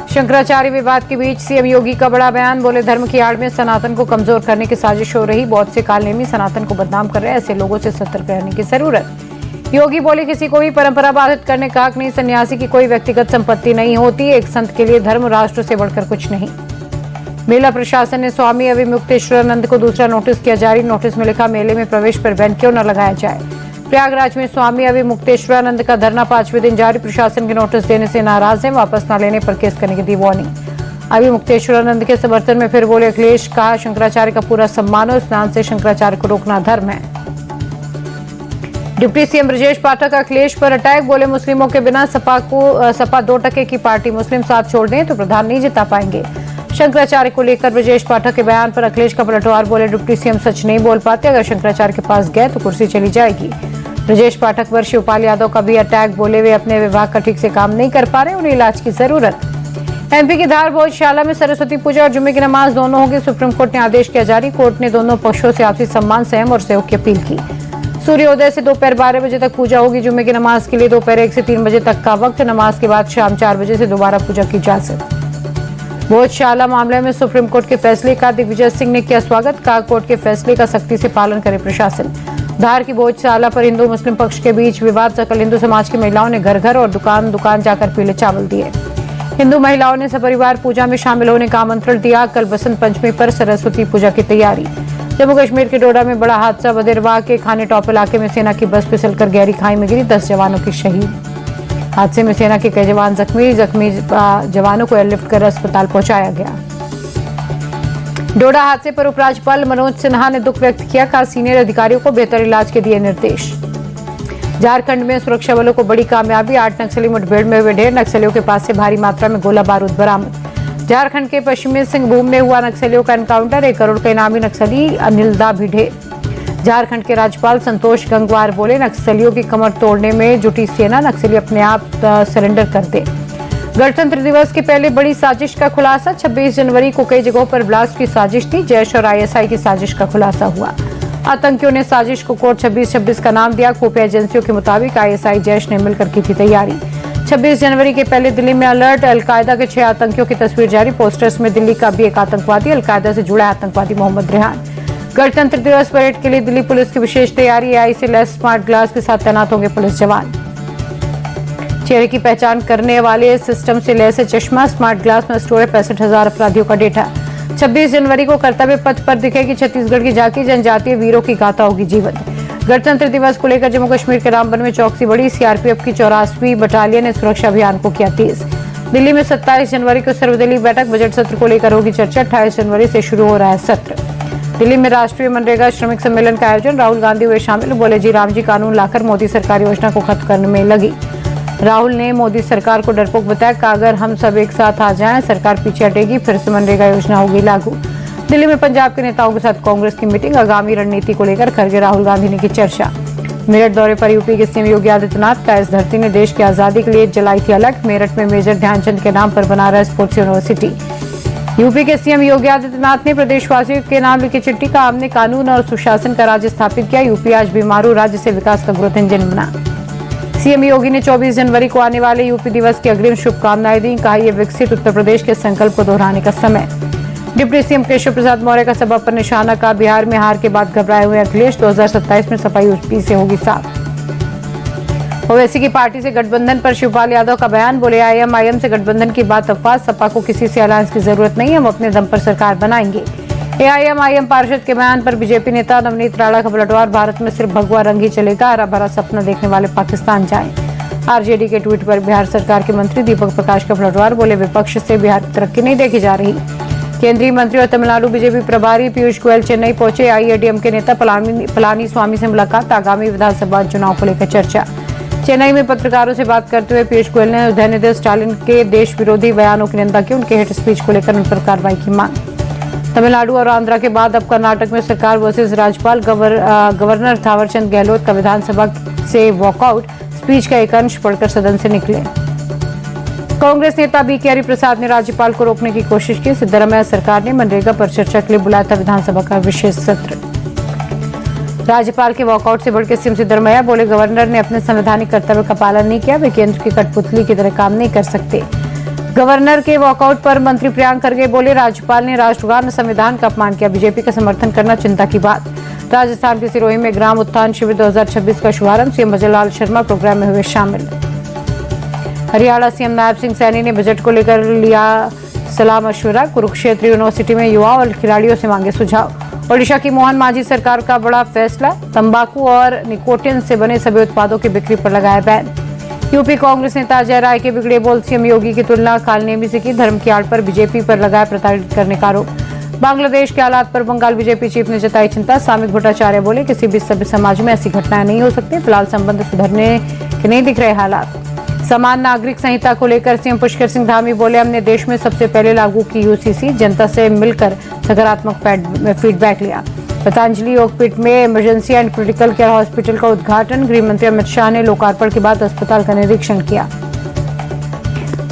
शंकराचार्य विवाद के बीच सीएम योगी का बड़ा बयान। बोले धर्म की आड़ में सनातन को कमजोर करने की साजिश हो रही। बहुत से कालनेमी सनातन को बदनाम कर रहे हैं, ऐसे लोगों से सतर्क रहने की जरूरत। योगी बोले किसी को भी परंपरा बाधित करने का हक नहीं। सन्यासी की कोई व्यक्तिगत संपत्ति नहीं होती। एक संत के लिए धर्म राष्ट्र से बढ़कर कुछ नहीं। मेला प्रशासन ने स्वामी अविमुक्तेश्वरानंद को दूसरा नोटिस किया जारी। नोटिस में लिखा मेले में प्रवेश पर बैन क्यों न लगाया जाए। प्रयागराज में स्वामी अविमुक्तेश्वरानंद का धरना 5वें दिन जारी। प्रशासन के नोटिस देने से नाराज है, वापस न लेने पर केस करने की दी वार्निंग। अविमुक्तेश्वरानंद के समर्थन में फिर बोले अखिलेश। कहा शंकराचार्य का पूरा सम्मान हो, स्नान से शंकराचार्य को रोकना धर्म है। डिप्टी सीएम ब्रजेश पाठक अखिलेश पर अटैक। बोले मुस्लिमों के बिना सपा 2% की पार्टी। मुस्लिम साथ छोड़ दें तो प्रधान नहीं जिता पाएंगे। शंकराचार्य को लेकर ब्रजेश पाठक के बयान पर अखिलेश का पलटवार। बोले डिप्टी सीएम सच नहीं बोल पाते, अगर शंकराचार्य के पास गए तो कुर्सी चली जाएगी। ब्रजेश पाठक पर शिवपाल यादव का भी अटैक। बोले वे अपने विभाग का ठीक से काम नहीं कर पा रहे, उन्हें इलाज की जरूरत। एमपी की धार भोजशाला में सरस्वती पूजा और जुम्मे की नमाज दोनों होगी। सुप्रीम कोर्ट ने आदेश किया जारी। कोर्ट ने दोनों पक्षों से आपसी सम्मान, संयम और सहयोग की अपील की। सूर्योदय से दोपहर 12 बजे तक पूजा होगी। जुम्मे की नमाज के लिए दोपहर 1 से 3 बजे तक का वक्त। नमाज के बाद शाम 4 बजे से दोबारा पूजा की इजाजत। भोजशाला मामले में सुप्रीम कोर्ट के फैसले का दिग्विजय सिंह ने किया स्वागत। कहा कोर्ट के फैसले का सख्ती से पालन करे प्रशासन। धार की भोजशाला पर हिंदू मुस्लिम पक्ष के बीच विवाद। सकल हिंदू समाज की महिलाओं ने घर घर और दुकान दुकान जाकर पीले चावल दिए। हिंदू महिलाओं ने सपरिवार पूजा में शामिल होने का आमंत्रण दिया। कल बसंत पंचमी पर सरस्वती पूजा की तैयारी। जम्मू कश्मीर के डोडा में बड़ा हादसा। बदेरवाह के खाने टॉप इलाके में सेना की बस फिसलकर गहरी खाई में गिरी। 10 जवानों की शहीद। हादसे में सेना के कई जवान जख्मी जवानों को एयरलिफ्ट कर अस्पताल पहुंचाया गया। डोडा हादसे पर उपराज्यपाल मनोज सिन्हा ने दुख व्यक्त किया। कहा सीनियर अधिकारियों को बेहतर इलाज के दिए निर्देश। झारखंड में सुरक्षा बलों को बड़ी कामयाबी। 8 नक्सली मुठभेड़ में हुए ढेर। नक्सलियों के पास से भारी मात्रा में गोला बारूद बरामद। झारखंड के पश्चिमी सिंहभूम में हुआ नक्सलियों का एनकाउंटर। 1 करोड़ के इनामी नक्सली अनिलदा भी ढेर। झारखंड के राज्यपाल संतोष गंगवार बोले नक्सलियों की कमर तोड़ने में जुटी सेना। नक्सली अपने आप सरेंडर कर दे। गणतंत्र दिवस की पहले बड़ी साजिश का खुलासा। 26 जनवरी को कई जगहों पर ब्लास्ट की साजिश थी। जैश और आईएसआई की साजिश का खुलासा हुआ। आतंकियों ने साजिश को कोड 2626 का नाम दिया। खुफिया एजेंसियों के मुताबिक आईएसआई जैश ने मिलकर की थी तैयारी। 26 जनवरी के पहले दिल्ली में अलर्ट। अलकायदा के 6 आतंकियों की तस्वीर जारी। पोस्टर्स में दिल्ली का भी एक आतंकवादी। अलकायदा से जुड़ा आतंकवादी मोहम्मद रेहान। गणतंत्र दिवस परेड के लिए दिल्ली पुलिस की विशेष तैयारी। एआई से लैस स्मार्ट ग्लास के साथ तैनात होंगे पुलिस जवान। चेहरे की पहचान करने वाले सिस्टम से लैस है चश्मा। स्मार्ट ग्लास में स्टोर है 65,000 अपराधियों का डेटा। 26 जनवरी को कर्तव्य पथ पर दिखेगी छत्तीसगढ़ की झांकी। जनजातीय वीरों की गाथा होगी जीवंत। गणतंत्र दिवस को लेकर जम्मू कश्मीर के रामबन में चौकसी बढ़ी। सीआरपीएफ की 84वीं बटालियन ने सुरक्षा अभियान को किया तेज। दिल्ली में 27 जनवरी को सर्वदलीय बैठक। बजट सत्र को लेकर होगी चर्चा। 28 जनवरी से शुरू हो रहा है सत्र। दिल्ली में राष्ट्रीय मनरेगा श्रमिक सम्मेलन का आयोजन। राहुल गांधी हुए शामिल। बोले जी राम जी कानून लाकर मोदी सरकार योजना को खत्म करने में लगी। राहुल ने मोदी सरकार को डरपोक बताया। कहा अगर हम सब एक साथ आ जाएं सरकार पीछे हटेगी, फिर से मनरेगा योजना होगी लागू। दिल्ली में पंजाब के नेताओं के साथ कांग्रेस की मीटिंग। आगामी रणनीति को लेकर खड़गे राहुल गांधी ने की चर्चा। मेरठ दौरे पर यूपी के सीएम योगी आदित्यनाथ। का इस धरती ने देश की आजादी के लिए जलाई थी अलग। मेरठ में मेजर ध्यानचंद के नाम पर बना रहा स्पोर्ट्स यूनिवर्सिटी। यूपी के सीएम योगी आदित्यनाथ ने प्रदेशवासियों के नाम लिखी चिट्ठी। का हमने कानून और सुशासन का राज्य स्थापित किया। यूपी आज बीमारू राज्य से विकास का ग्रोथ इंजन बना। सीएम योगी ने 24 जनवरी को आने वाले यूपी दिवस की अग्रिम शुभकामनाएं दी। कहा यह विकसित उत्तर प्रदेश के संकल्प को दोहराने का समय। डिप्टी सीएम केशव प्रसाद मौर्य का सभा पर निशाना। का बिहार में हार के बाद घबराए हुए अखिलेश। 2027 में सपा यूपी से होगी साफ। ओवैसी की पार्टी से गठबंधन पर शिवपाल यादव का बयान। बोले आईएम से गठबंधन की बात अफवाह। सपा को किसी से अलायंस की जरूरत नहीं, हम अपने दम पर सरकार बनाएंगे। एआईएम पार्षद के बयान पर बीजेपी नेता नवनीत राणा का पलटवार। भारत में सिर्फ भगवा रंग ही चलेगा, हरा भरा सपना देखने वाले पाकिस्तान जाएं। आरजेडी के ट्वीट पर बिहार सरकार के मंत्री दीपक प्रकाश का पलटवार। बोले विपक्ष से बिहार की तरक्की नहीं देखी जा रही। केंद्रीय मंत्री और तमिलनाडु बीजेपी प्रभारी पीयूष गोयल चेन्नई पहुंचे। आईएडीएम के नेता पलानी स्वामी से मुलाकात। आगामी विधानसभा चुनाव को लेकर चर्चा। चेन्नई में पत्रकारों से बात करते हुए पीयूष गोयल ने उदयनिधि स्टालिन के देश विरोधी बयानों की निंदा की। उनके हेट स्पीच को लेकर उन पर कार्रवाई की मांग। तमिलनाडु और आंध्रा के बाद अब कर्नाटक में सरकार वर्सेस राज्यपाल। गवर्नर थावरचंद गहलोत का विधानसभा से वॉकआउट। स्पीच का एक अंश पढ़कर सदन से निकले। कांग्रेस नेता बीके हरिप्रसाद ने राज्यपाल को रोकने की कोशिश की। सिद्धरामैया सरकार ने मनरेगा पर चर्चा के लिए बुलाया था विधानसभा का विशेष सत्र। राज्यपाल के वॉकआउट से बढ़कर सीएम सिद्धरामैया बोले गवर्नर ने अपने संवैधानिक कर्तव्य का पालन नहीं किया। वे केंद्र की कठपुतली की तरह काम नहीं कर सकते। गवर्नर के वॉकआउट पर मंत्री प्रियंक खरगे बोले, राज्यपाल ने राष्ट्रगान और संविधान का अपमान किया, बीजेपी का समर्थन करना चिंता की बात। राजस्थान के सिरोही में ग्राम उत्थान शिविर 2026 का शुभारंभ, सीएम भजनलाल शर्मा प्रोग्राम में हुए शामिल। हरियाणा सीएम नायब सिंह सैनी ने बजट को लेकर लिया सलाह मशवरा, कुरुक्षेत्र यूनिवर्सिटी में युवाओं और खिलाड़ियों से मांगे सुझाव। ओडिशा की मोहन मांझी सरकार का बड़ा फैसला, तंबाकू और निकोटिन से बने सभी उत्पादों की बिक्री पर लगाया बैन। यूपी कांग्रेस नेता अजय राय के बिगड़े बोल, सीएम योगी की तुलना कालनेमी से की, धर्म की आड़ पर बीजेपी पर लगाया प्रताड़ित करने का आरोप। बांग्लादेश के हालात पर बंगाल बीजेपी चीफ ने जताई चिंता, सामिक भट्टाचार्य बोले, किसी भी सभ्य समाज में ऐसी घटनाएं नहीं हो सकती, फिलहाल संबंध सुधरने के नहीं दिख रहे हालात। समान नागरिक संहिता को लेकर सीएम पुष्कर सिंह धामी बोले, हमने देश में सबसे पहले लागू की यूसीसी, जनता से मिलकर सकारात्मक फीडबैक लिया। पतंजलि योगपीठ में emergency and critical care hospital का उद्घाटन, गृह मंत्री अमित शाह ने लोकार्पण के बाद अस्पताल का निरीक्षण किया।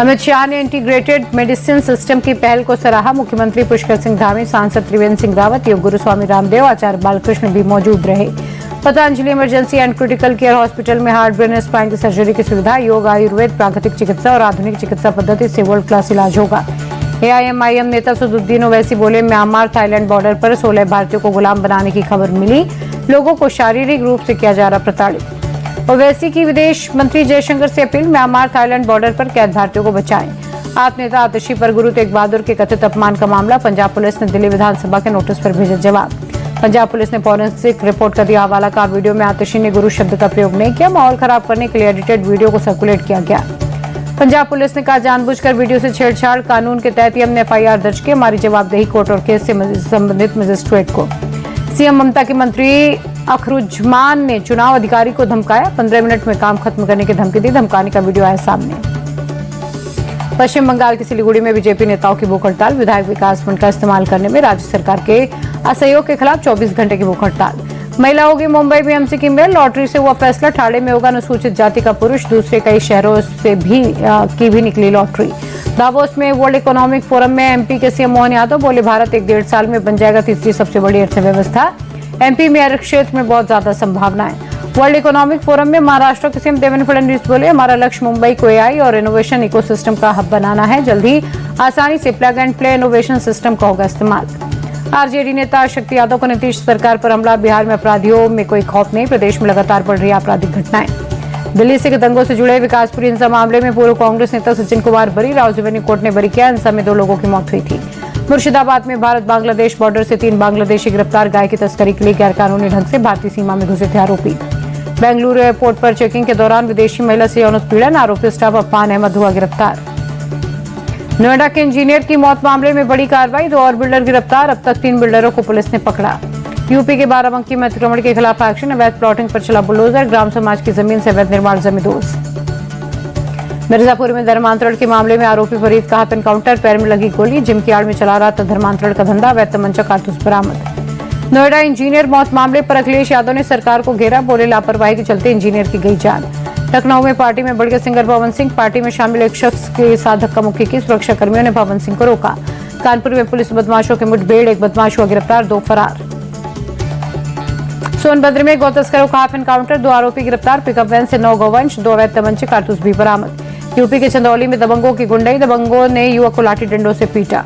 अमित शाह ने इंटीग्रेटेड मेडिसिन सिस्टम की पहल को सराहा, मुख्यमंत्री पुष्कर सिंह धामी, सांसद त्रिवेंद्र सिंह रावत, योग गुरु स्वामी रामदेव, आचार्य बालकृष्ण भी मौजूद रहे। Patanjali emergency and critical care hospital में हार्ट, ब्रेन, स्पाइन की सर्जरी की सुविधा, योग, आयुर्वेद, प्राकृतिक चिकित्सा और आधुनिक चिकित्सा पद्धति से वर्ल्ड क्लास इलाज होगा। एआईएमआईएम नेता सदुद्दीन ओवैसी बोले, म्यांमार थाईलैंड बॉर्डर पर 16 भारतीयों को गुलाम बनाने की खबर मिली, लोगों को शारीरिक रूप से किया जा रहा प्रताड़ित। ओवैसी की विदेश मंत्री जयशंकर से अपील, म्यांमार थाईलैंड बॉर्डर पर कैद भारतीयों को बचाएं। आप नेता आतिशी पर गुरु तेग बहादुर के कथित अपमान का मामला, पंजाब पुलिस ने दिल्ली विधानसभा के नोटिस पर भेजा जवाब। पंजाब पुलिस ने फॉरेंसिक रिपोर्ट का दिया हवाला, का वीडियो में आतिशी ने गुरु शब्द का प्रयोग नहीं किया, माहौल खराब करने के लिए एडिटेड वीडियो को सर्कुलेट किया गया। पंजाब पुलिस ने कहा, जानबूझकर वीडियो से छेड़छाड़, कानून के तहत ही हमने एफआईआर दर्ज की, हमारी जवाबदेही कोर्ट और केस से संबंधित मजिस्ट्रेट को। सीएम ममता के मंत्री अखरुज्जमान ने चुनाव अधिकारी को धमकाया, 15 मिनट में काम खत्म करने की धमकी दी, धमकाने का वीडियो आया सामने। पश्चिम बंगाल के सिलीगुड़ी में बीजेपी नेताओं की भूख हड़ताल, विधायक विकास फंड का इस्तेमाल करने में राज्य सरकार के असहयोग के खिलाफ 24 घंटे की भूख हड़ताल। महिला होगी मुंबई बीएमसी की मेयर, लॉटरी से हुआ फैसला, ठाणे में होगा अनुसूचित जाति का पुरुष, दूसरे कई शहरों से भी निकली लॉटरी। दावोस में वर्ल्ड इकोनॉमिक फोरम में एमपी के सीएम मोहन यादव बोले, भारत 1-1.5 साल में बन जाएगा तीसरी सबसे बड़ी अर्थव्यवस्था, एमपी में हर क्षेत्र में बहुत ज्यादा संभावनाएं। वर्ल्ड इकोनॉमिक फोरम में महाराष्ट्र के सीएम देवेंद्र फडणवीस बोले, हमारा लक्ष्य मुंबई को एआई और इनोवेशन इकोसिस्टम का हब बनाना है, जल्द ही आसानी से plug and play innovation system का होगा इस्तेमाल। आरजेडी नेता शक्ति यादव को नीतीश सरकार पर हमला, बिहार में अपराधियों में कोई खौफ नहीं, प्रदेश में लगातार बढ़ रही आपराधिक घटनाएं। दिल्ली से दंगों से जुड़े विकासपुरी हिंसा मामले में पूर्व कांग्रेस नेता सचिन कुमार बरी, रावजवेनी कोर्ट ने बरी किया, हिंसा में 2 लोगों की मौत हुई थी। मुर्शिदाबाद में भारत बांग्लादेश बॉर्डर से 3 बांग्लादेशी गिरफ्तार, गाय की तस्करी के लिए गैरकानूनी ढंग से भारतीय सीमा में घुसे थे आरोपी। बेंगलुरु एयरपोर्ट पर चेकिंग के दौरान विदेशी महिला से यौन उत्पीड़न, आरोपी स्टाफ अफान अहमद हुआ गिरफ्तार। नोएडा के इंजीनियर की मौत मामले में बड़ी कार्रवाई, 2 और बिल्डर गिरफ्तार, अब तक 3 बिल्डरों को पुलिस ने पकड़ा। यूपी के बाराबंकी में अतिक्रमण के खिलाफ एक्शन, अवैध प्लॉटिंग पर चला बुलडोजर, ग्राम समाज की जमीन से अवैध निर्माण जमींदोज। मिर्जापुर में धर्मांतरण के मामले में आरोपी फरीद का हाथ एनकाउंटर, पैर में लगी गोली, जिम की आड़ में चला रहा था धर्मांतरण का धंधा, अवैध तमंचा कारतूस बरामद। नोएडा इंजीनियर मौत मामले पर अखिलेश यादव ने सरकार को घेरा, बोले लापरवाही के चलते इंजीनियर की गई जान। लखनऊ में पार्टी में बढ़ गए सिंगर पवन सिंह, पार्टी में शामिल एक शख्स के साथ धक्का मुक्की की, सुरक्षा कर्मियों ने पवन सिंह को रोका। कानपुर में पुलिस बदमाशों के मुठभेड़, एक बदमाश हुआ गिरफ्तार, 2 फरार। सोनभद्र में गौ तस्करों का हाफ एनकाउंटर, 2 आरोपी गिरफ्तार, पिकअप वैन से 9 गौवंश, 2 अवैध तमंचे कारतूस भी बरामद। यूपी के चंदौली में दबंगों की गुंडई, दबंगों ने युवक को लाठी डंडों से पीटा।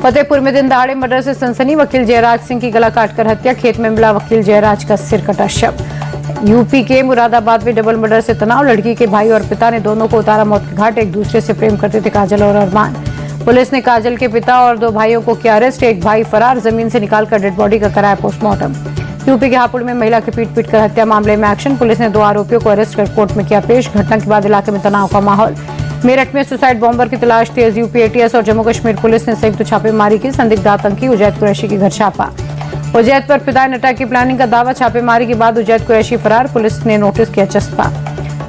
फतेहपुर में दिन दहाड़े मर्डर से सनसनी, वकील जयराज सिंह की गला काटकर हत्या, खेत में मिला वकील जयराज का सिर कटा शव। यूपी के मुरादाबाद में डबल मर्डर से तनाव, लड़की के भाई और पिता ने दोनों को उतारा मौत के घाट, एक दूसरे से प्रेम करते थे काजल और अरमान। पुलिस ने काजल के पिता और 2 भाइयों को किया अरेस्ट, एक भाई फरार, जमीन से निकालकर डेड बॉडी का कराया पोस्टमार्टम। यूपी के हापुड़ में महिला की पीट कर हत्या मामले में एक्शन, पुलिस ने 2 आरोपियों को अरेस्ट कर कोर्ट में किया पेश, घटना के बाद इलाके में तनाव का माहौल। मेरठ में सुसाइड बॉम्बर की तलाश तेज, यूपी एटीएस और जम्मू कश्मीर पुलिस ने संयुक्त छापेमारी की, संदिग्ध आतंकी उजैद कुरैशी के घर छापा। उजैद पर फिदाई नटा की प्लानिंग का दावा, छापेमारी के बाद उजैद कुरैशी फरार, पुलिस ने नोटिस किया चस्पा।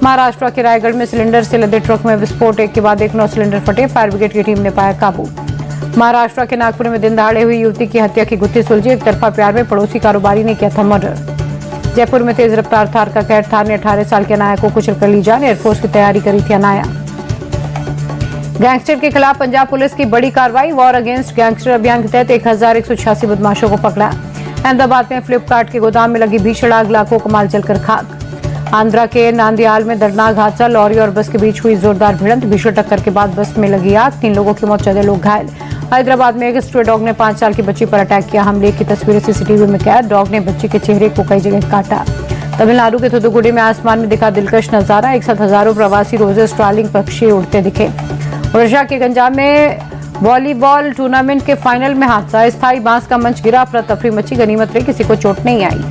महाराष्ट्र के रायगढ़ में सिलेंडर से लदे ट्रक में विस्फोट, एक के बाद एक 9 सिलेंडर फटे, फायर ब्रिगेड की टीम ने पाया काबू। महाराष्ट्र के नागपुर में दिन दहाड़े हुई युवती की हत्या की गुत्थी सुलझी, एक तरफा प्यार में पड़ोसी कारोबारी ने किया था मर्डर। जयपुर में तेज रफ्तार थार का कहर, थार ने 18 साल के अनाया को कुचल कर ली जान, एयरफोर्स की तैयारी करी थी अनाया। गैंगस्टर के खिलाफ पंजाब पुलिस की बड़ी कार्रवाई, वॉर अगेंस्ट गैंगस्टर अभियान के तहत 1186 बदमाशों को पकड़ा। अहमदाबाद में फ्लिपकार्ट के गोदाम में लगी भीषण आग, लाखों का माल जलकर खाक। आंध्रा के नांदियाल में दर्दनाक हादसा, लॉरी और बस के बीच हुई जोरदार भिड़ंत, भीषण टक्कर के बाद बस में लगी आग, 3 लोगों की मौत, 14 लोग घायल। हैदराबाद में एक स्ट्रे डॉग ने 5 साल की बच्ची पर अटैक किया, हमले की तस्वीरें सीसीटीवी में कैद, डॉग ने बच्ची के चेहरे को कई जगह काटा। तमिलनाडु के थुथुकुडी में आसमान में दिखा दिलकश नजारा, एक साथ हजारों प्रवासी रोजे स्टारलिंग पक्षी उड़ते दिखे। ओडिशा के गंजाम में वॉलीबॉल टूर्नामेंट के फाइनल में हादसा, स्थायी बांस का मंच गिरा, अफरा तफरी मची, गनीमत रही किसी को चोट नहीं आई।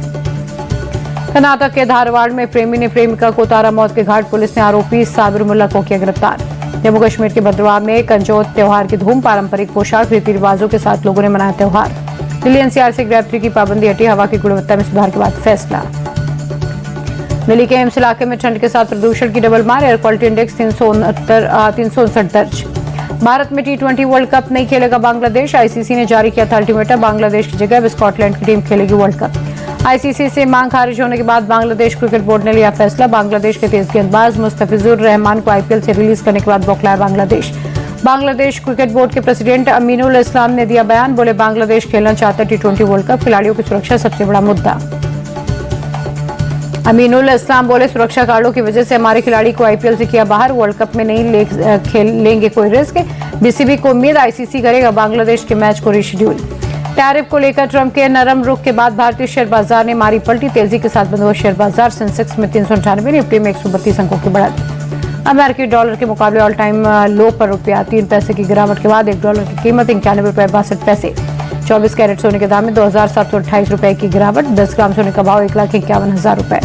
कर्नाटक के धारवाड़ में प्रेमी ने प्रेमिका को उतारा मौत के घाट, पुलिस ने आरोपी साबिर मुल्ला को किया गिरफ्तार। जम्मू कश्मीर के भद्रवाह में कंजोत त्योहार की धूम, पारंपरिक पोशाक रीति रिवाजों के साथ लोगों ने मनाया त्योहार। दिल्ली एनसीआर से ग्रेप 3 की पाबंदी हटी, हवा की गुणवत्ता में सुधार के बाद फैसला। दिल्ली के एम्स इलाके में ठंड के साथ प्रदूषण की डबल मार, एयर क्वालिटी इंडेक्स 359 दर्ज। भारत में T20 वर्ल्ड कप नहीं खेलेगा बांग्लादेश, आईसीसी ने जारी किया था अल्टीमेटम, बांग्लादेश की जगह अब स्कॉटलैंड की टीम खेलेगी वर्ल्ड कप। आईसीसी से मांग खारिज होने के बाद बांग्लादेश क्रिकेट बोर्ड ने लिया फैसला, बांग्लादेश के तेज गेंदबाज मुस्तफिजुर रहमान को आईपीएल से रिलीज करने के बाद बौखलाया बांग्लादेश। बांग्लादेश क्रिकेट बोर्ड के प्रेसिडेंट अमीनुल इस्लाम ने दिया बयान, बोले बांग्लादेश खेलना चाहता है T20 वर्ल्ड कप, खिलाड़ियों की सुरक्षा सबसे बड़ा मुद्दा। अमीनुल इस्लाम बोले, सुरक्षा कारणों की वजह से हमारे खिलाड़ी को आईपीएल से किया बाहर, वर्ल्ड कप में नहीं लेंगे कोई रिस्क। बीसीबी को उम्मीद आईसीसी करेगा बांग्लादेश के मैच को रिशेड्यूल। टैरिफ को लेकर ट्रंप के नरम रुख के बाद भारतीय शेयर बाजार ने मारी पलटी, तेजी के साथ बंद हुआ शेयर बाजार, सेंसेक्स में 398, निफ्टी में 132 अंकों की बढ़त। अमेरिकी डॉलर के मुकाबले ऑल टाइम लो पर रुपया 3 पैसे की गिरावट के बाद $1 की कीमत 91 रुपये 62 पैसे। 24 कैरेट सोने के दाम में 2,728 रुपए की गिरावट, 10 ग्राम सोने का भाव 1,51,000 रुपए।